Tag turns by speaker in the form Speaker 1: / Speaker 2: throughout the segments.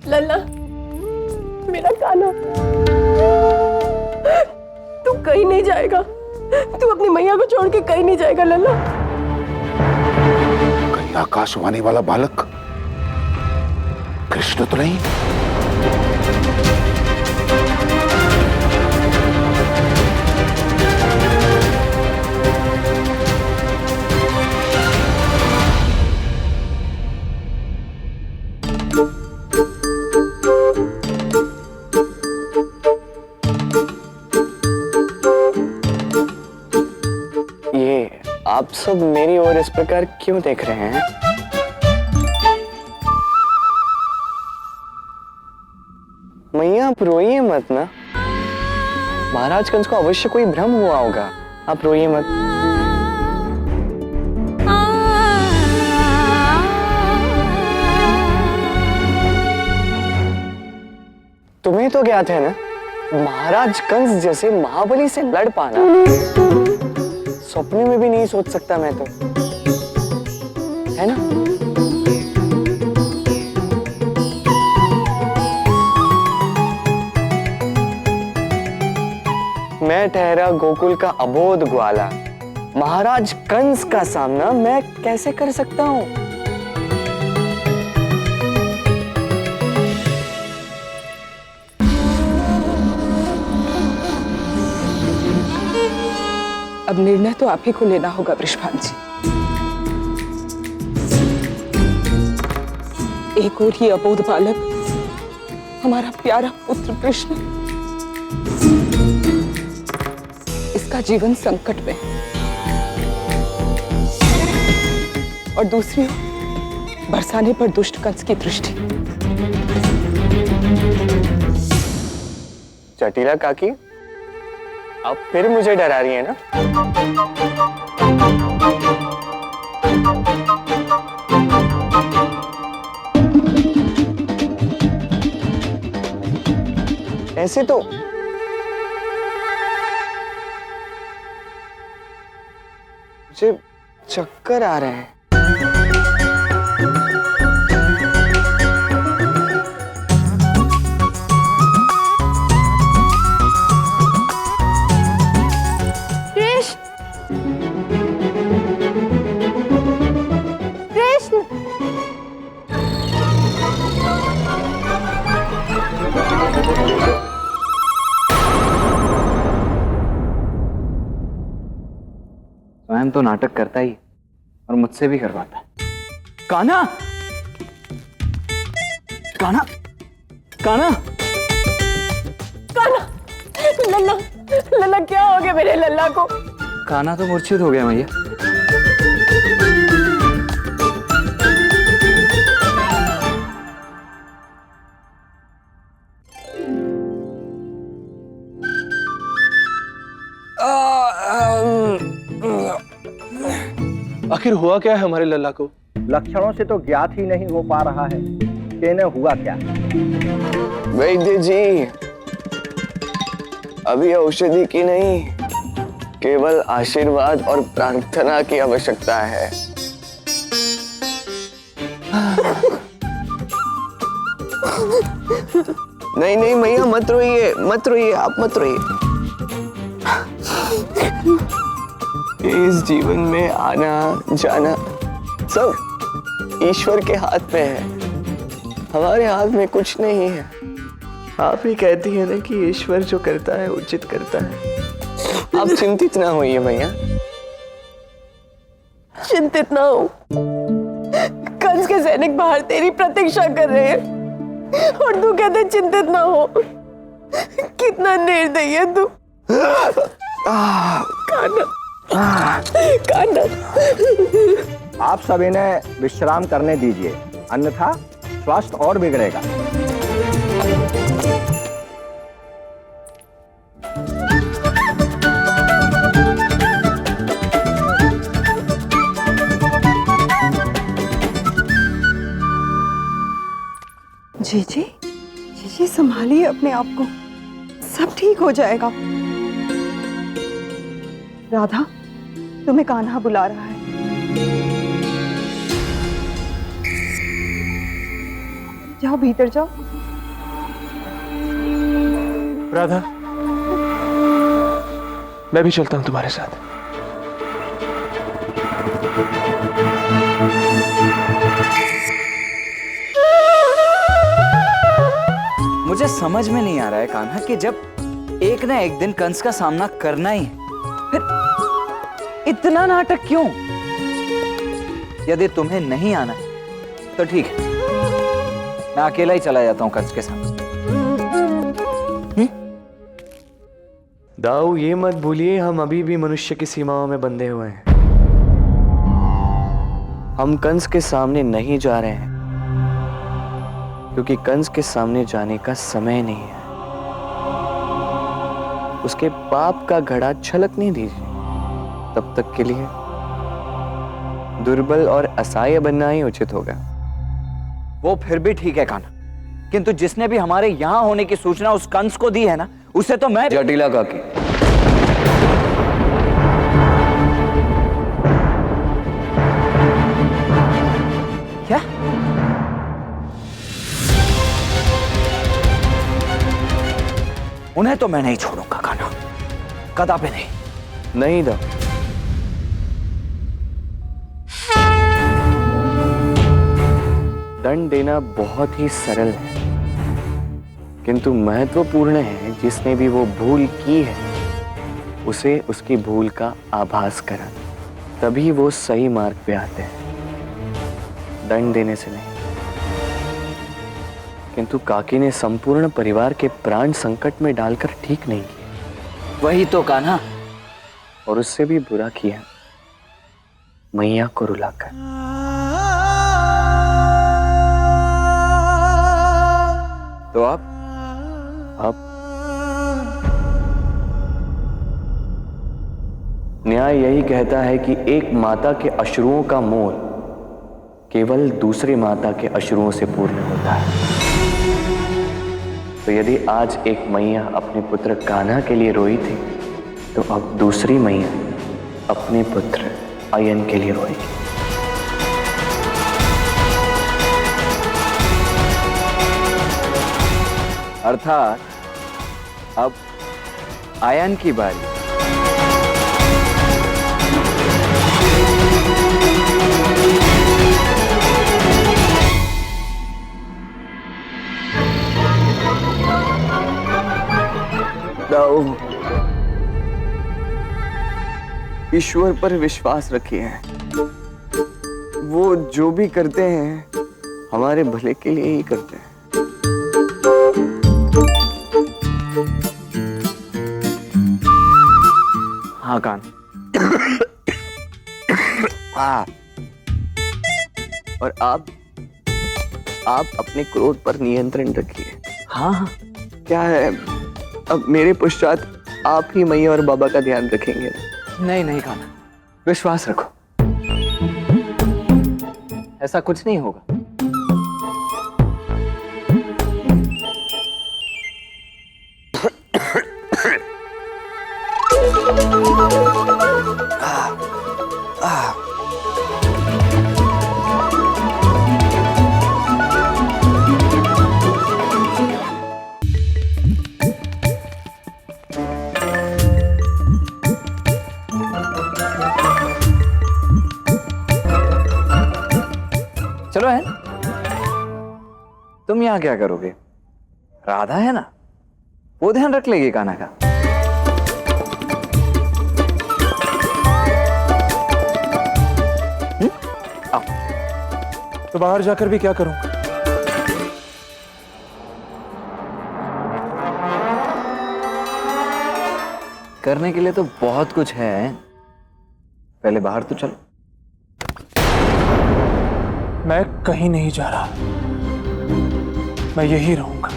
Speaker 1: लल्ला, मेरा कान्हा, तू कहीं नहीं जाएगा। तू अपनी मैया को छोड़ के कहीं नहीं जाएगा लल्ला।
Speaker 2: कहीं आकाशवाणी वाला बालक कृष्ण तो नहीं?
Speaker 3: ये आप सब मेरी ओर इस प्रकार क्यों देख रहे हैं? मैया आप रोइए मत ना। महाराज कंस को अवश्य कोई भ्रम हुआ होगा। आप रोइए मत। तुम्हें तो ज्ञात है ना, महाराज कंस जैसे महाबली से लड़ पाना सपने में भी नहीं सोच सकता मैं तो, है ना? मैं ठहरा गोकुल का अबोध ग्वाला, महाराज कंस का सामना मैं कैसे कर सकता हूं?
Speaker 4: अब निर्णय तो आप ही को लेना होगा वृषभान जी। एक और ये अबोध बालक हमारा प्यारा पुत्र कृष्ण, इसका जीवन संकट में, और दूसरी ओर बरसाने पर दुष्ट कंस की दृष्टि।
Speaker 3: जटिला काकी, आप फिर मुझे डरा रही है ना? ऐसे तो मुझे चक्कर आ रहे हैं।
Speaker 5: स्वयं तो नाटक करता ही और मुझसे भी करवाता है। कान्हा, कान्हा, कान्हा,
Speaker 1: कान्हा, लल्ला, लल्ला क्या हो गया मेरे लल्ला को?
Speaker 5: कान्हा तो मूर्छित हो गया मैया।
Speaker 6: आखिर हुआ क्या है हमारे लल्ला को?
Speaker 7: लक्षणों से तो ज्ञात ही नहीं हो पा रहा है कि इन्हें हुआ क्या।
Speaker 3: वैद्य जी, अभी औषधि की नहीं, केवल आशीर्वाद और प्रार्थना की आवश्यकता है। नहीं नहीं मैया, मत रोइए, मत रोइए, आप मत रोइए। इस जीवन में आना जाना सब ईश्वर के हाथ में है, हमारे हाथ में कुछ नहीं है। आप ही कहती है ना कि ईश्वर जो करता है उचित करता है। आप चिंतित ना होइए भैया।
Speaker 1: चिंतित ना हो, कंस के सैनिक बाहर तेरी प्रतीक्षा कर रहे हैं और तू कहते चिंतित ना हो। कितना निर्दयी है तू। कान्हा, कान्हा,
Speaker 7: आप सब इन्हें विश्राम करने दीजिए, अन्यथा स्वास्थ्य और बिगड़ेगा।
Speaker 4: जी संभालिए अपने आप को, सब ठीक हो जाएगा। राधा, तुम्हें कान्हा बुला रहा है। जाओ भीतर जाओ।
Speaker 6: राधा, मैं भी चलता हूं तुम्हारे साथ।
Speaker 5: मुझे समझ में नहीं आ रहा है कान्हा कि जब एक ना एक दिन कंस का सामना करना ही है, फिर इतना नाटक क्यों? यदि तुम्हें नहीं आना है तो ठीक है, मैं अकेला ही चला जाता हूं कंस के साथ।
Speaker 3: दाऊ, ये मत भूलिए हम अभी भी मनुष्य की सीमाओं में बंधे हुए हैं। हम कंस के सामने नहीं जा रहे हैं क्योंकि कंस के सामने जाने का समय नहीं है। उसके पाप का घड़ा छलकने दीजिए। तब तक के लिए दुर्बल और असहाय बनना ही उचित होगा।
Speaker 5: वो फिर भी ठीक है कान्हा, किंतु जिसने भी हमारे यहां होने की सूचना उस कंस को दी है ना, उसे तो मैं
Speaker 3: जटिला काकी,
Speaker 5: क्या? उन्हें तो मैं नहीं छोड़ूंगा कान्हा, कदापि नहीं।
Speaker 3: नहीं दाऊ, दंड देना बहुत ही सरल है किंतु महत्वपूर्ण है। जिसने भी वो भूल की है उसे उसकी भूल का आभास कराना, तभी वो सही मार्ग पे आते हैं, दंड देने से नहीं। किंतु काकी ने संपूर्ण परिवार के प्राण संकट में डालकर ठीक नहीं किया।
Speaker 5: वही तो कान्हा,
Speaker 3: और उससे भी बुरा किया मैया को रुलाकर।
Speaker 5: तो आप
Speaker 3: न्याय यही कहता है कि एक माता के अश्रुओं का मोल केवल दूसरी माता के अश्रुओं से पूर्ण होता है। तो यदि आज एक मैया अपने पुत्र कान्हा के लिए रोई थी, तो अब दूसरी मैया अपने पुत्र अयन के लिए रोएगी।
Speaker 5: अर्थात अब आयन की बारी।
Speaker 3: दाऊ, ईश्वर पर विश्वास रखिए। वो जो भी करते हैं हमारे भले के लिए ही करते हैं।
Speaker 5: हाँ कान।
Speaker 3: हाँ, और आप अपने क्रोध पर नियंत्रण रखिए।
Speaker 5: हाँ हाँ,
Speaker 3: क्या है, अब मेरे पश्चात आप ही मैया और बाबा का ध्यान रखेंगे।
Speaker 5: नहीं नहीं कान्हा, विश्वास रखो, ऐसा कुछ नहीं होगा। चलो है, तुम यहां क्या करोगे? राधा है ना, वो ध्यान रख लेगी कान्हा का। आओ।
Speaker 6: तो बाहर जाकर भी क्या करूंगा?
Speaker 5: करने के लिए तो बहुत कुछ है, पहले बाहर तो चलो।
Speaker 6: मैं कहीं नहीं जा रहा, मैं यही रहूंगा।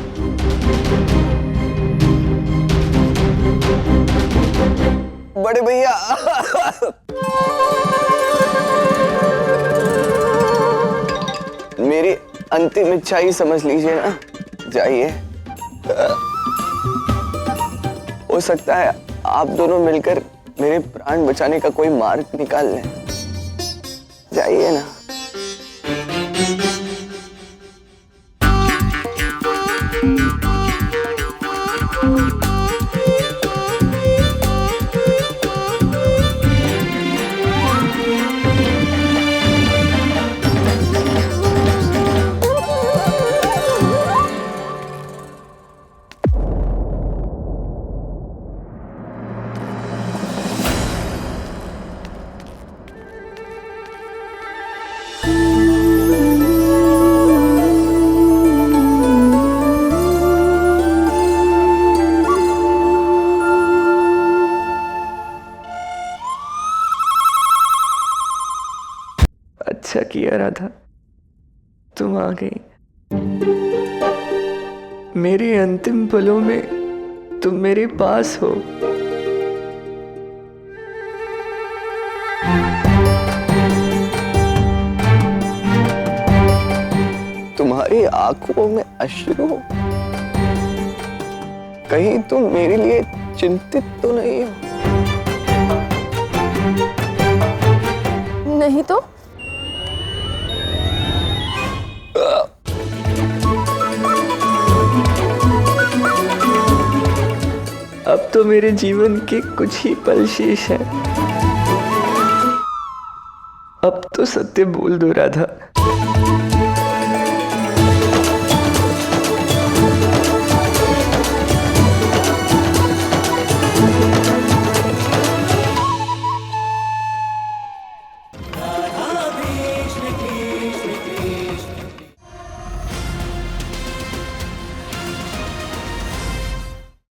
Speaker 3: बड़े भैया, मेरी अंतिम इच्छा ही समझ लीजिए ना, जाइए। हो सकता है आप दोनों मिलकर मेरे प्राण बचाने का कोई मार्ग निकाल लें। जाइए ना। अच्छा किया राधा, तुम आ गई। मेरे अंतिम पलों में तुम मेरे पास हो। तुम्हारी आंखों में अश्रु, कहीं तुम मेरे लिए चिंतित तो नहीं हो?
Speaker 1: नहीं तो
Speaker 3: अब तो मेरे जीवन के कुछ ही पल शेष हैं। अब तो सत्य बोल दो राधा,